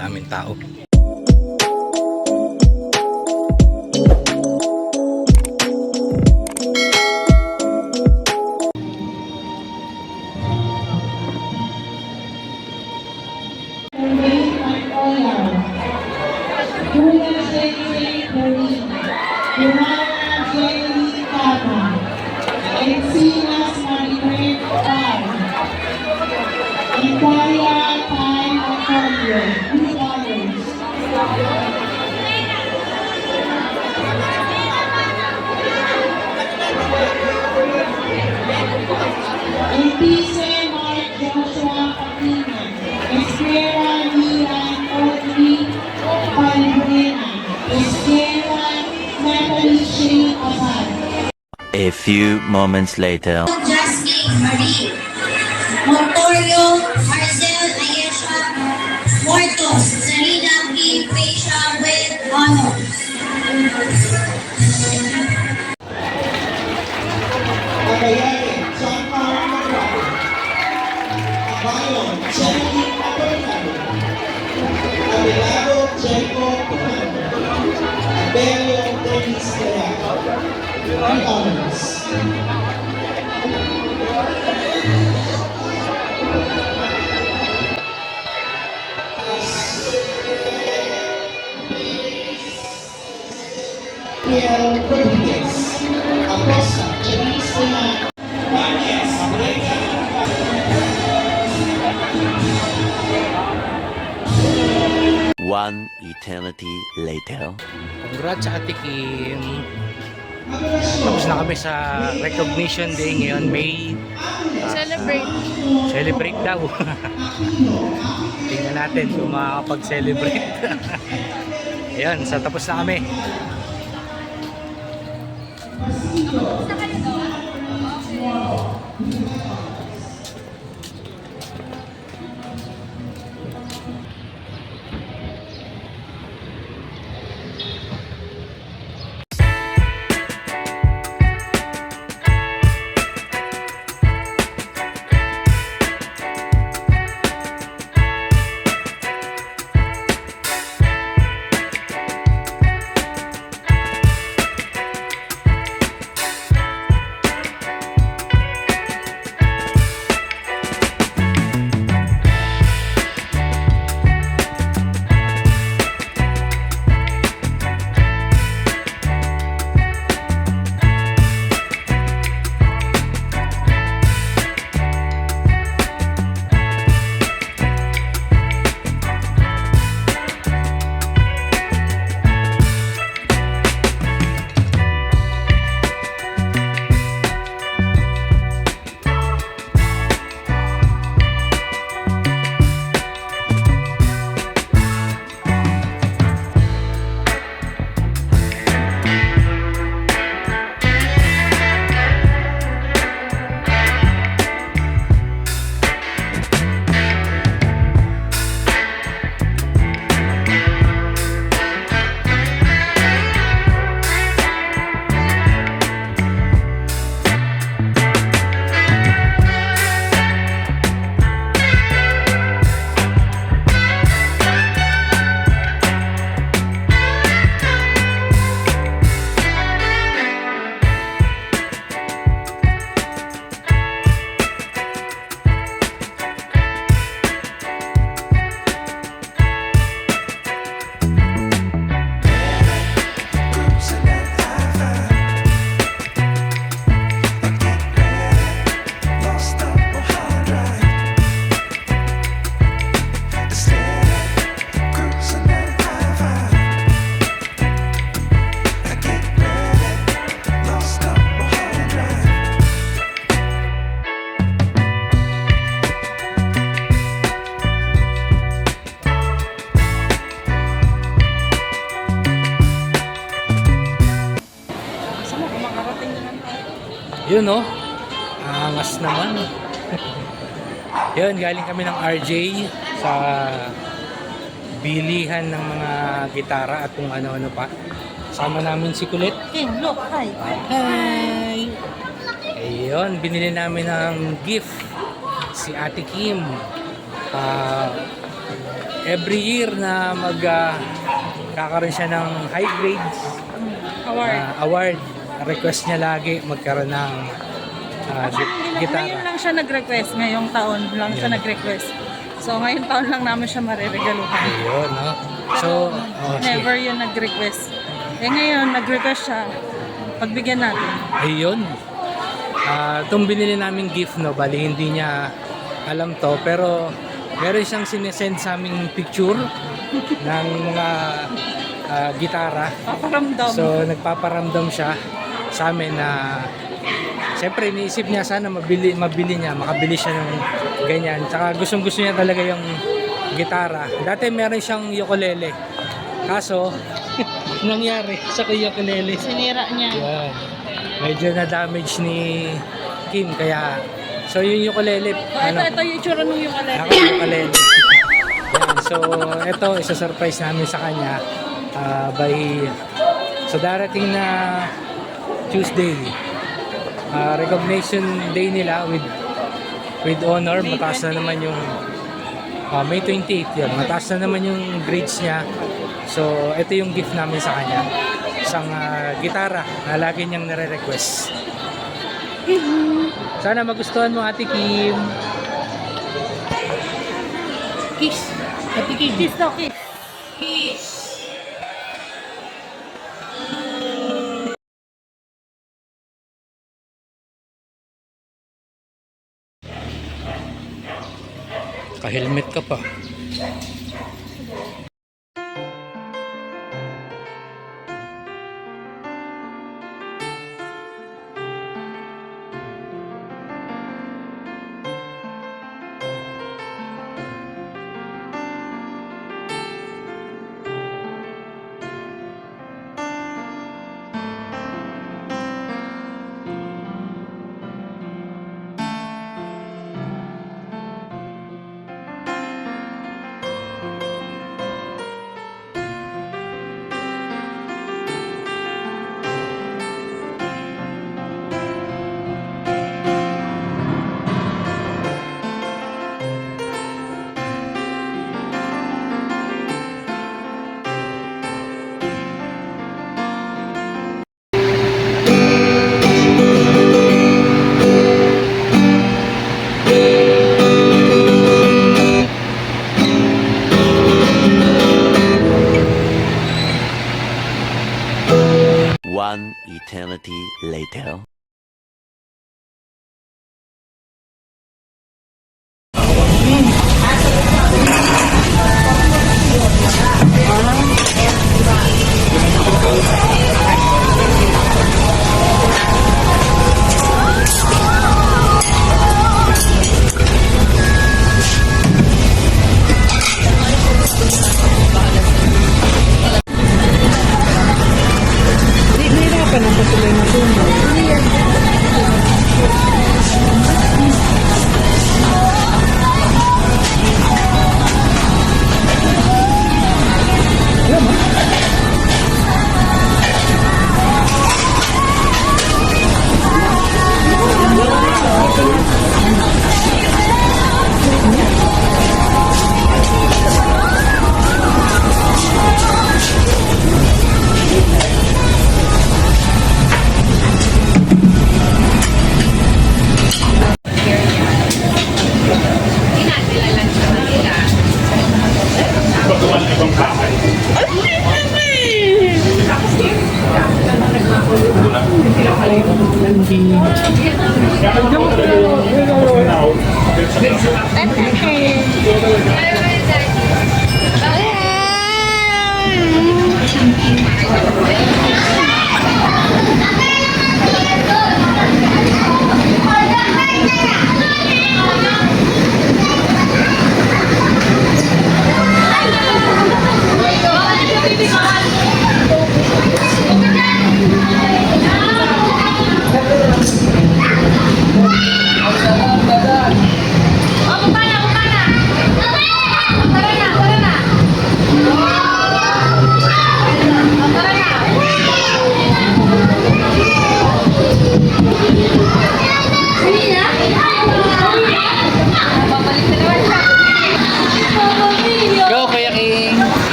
daming tao. A few moments later. Jasmine Marie, Montorio, Marcel Ayesha, Mortos, Zarina P. Pesha with honors. Magayanin, Giancarlo Magrado, Abayon, Cherry Abernado, Abelardo, Jericho Pumano, Abelio Dennis Leao, with honors. Pierre Rodriguez, Acosta, Janice Leao, Bañez, Abrega, One eternity later. Congrats sa Ate Kim. Tapos na kami sa recognition day ngayon. May celebrate daw. Tingnan natin kung makakapag-celebrate. Ayan, sa tapos na kami. Yun no, angas naman. Yun, galing kami ng RJ sa bilihan ng mga gitara at kung ano-ano pa. Sama namin si Kulit. Kim, look, hi. Hi! Ayun, binili namin ng gift si Ate Kim. every year na kakaroon siya ng high grades Award. award. Request niya lagi magkaroon ng Ngayon gitara. lang siya nag-request. Ngayong taon lang siya nag-request. So, ngayong taon lang namin siya mariregaluhan. Ayun, no? So, Never yun nag-request. Eh ngayon, nag-request siya. Pagbigyan natin. ayun. Itong binili namin gift, no, bali hindi niya alam to, pero meron siyang sinesend sa aming picture ng mga gitara. Paparamdam. So, nagpaparamdam siya sa amin na siyempre, iniisip niya sana mabili niya, makabili siya ng ganyan. Tsaka gustong-gusto niya talaga yung gitara. Dati meron siyang ukulele. Kaso, nangyari sa ukulele. Sinira niya. Yan. Medyo na-damage ni Kim, kaya so yung ukulele, Ito yung itsura nung yung kalete. ako yung ukulele. Yan. So, ito, isa-surprise namin sa kanya so darating na Tuesday, recognition day nila with honor. Mataas na naman yung May 28 yun. Mataas na naman yung grades niya. So, ito yung gift namin sa kanya. Isang gitara na lagi niyang nire-request. Sana magustuhan mo, Ate Kim. Kiss. Ate Kim. Kiss daw, kiss. Ka-helmet ka pa. One eternity later.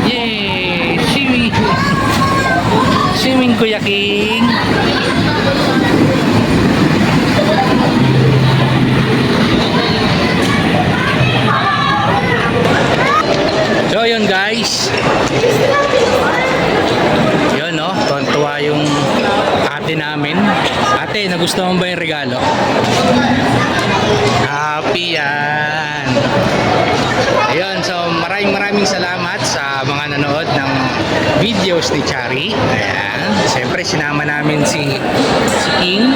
Yay! Swimming! Swimming, Kuya King! So yun guys, yun no, tuwa yung ate namin. Ate, nagustuhan mo ba yung regalo? Happy yan. Ayun, so maraming salamat sa mga nanood ng videos ni Chari. Ayan, siyempre sinama namin si King.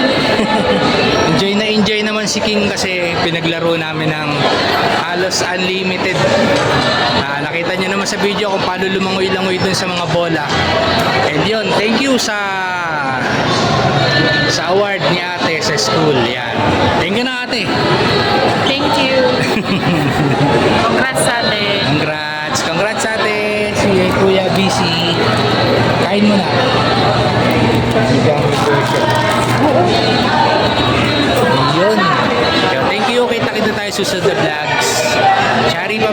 enjoy naman si King kasi pinaglaro namin ng halos unlimited. Nakita nyo naman sa video kung paano lumangoy-langoy dun sa mga bola. And yun, thank you sa award ni ate sa school. Yan. Thank you na ate. Thank you. Congrats ate. Congrats ate. Si Kuya BC. Kain mo na. Yun. Thank you. Kita tayo susunod na vlogs. Chari pa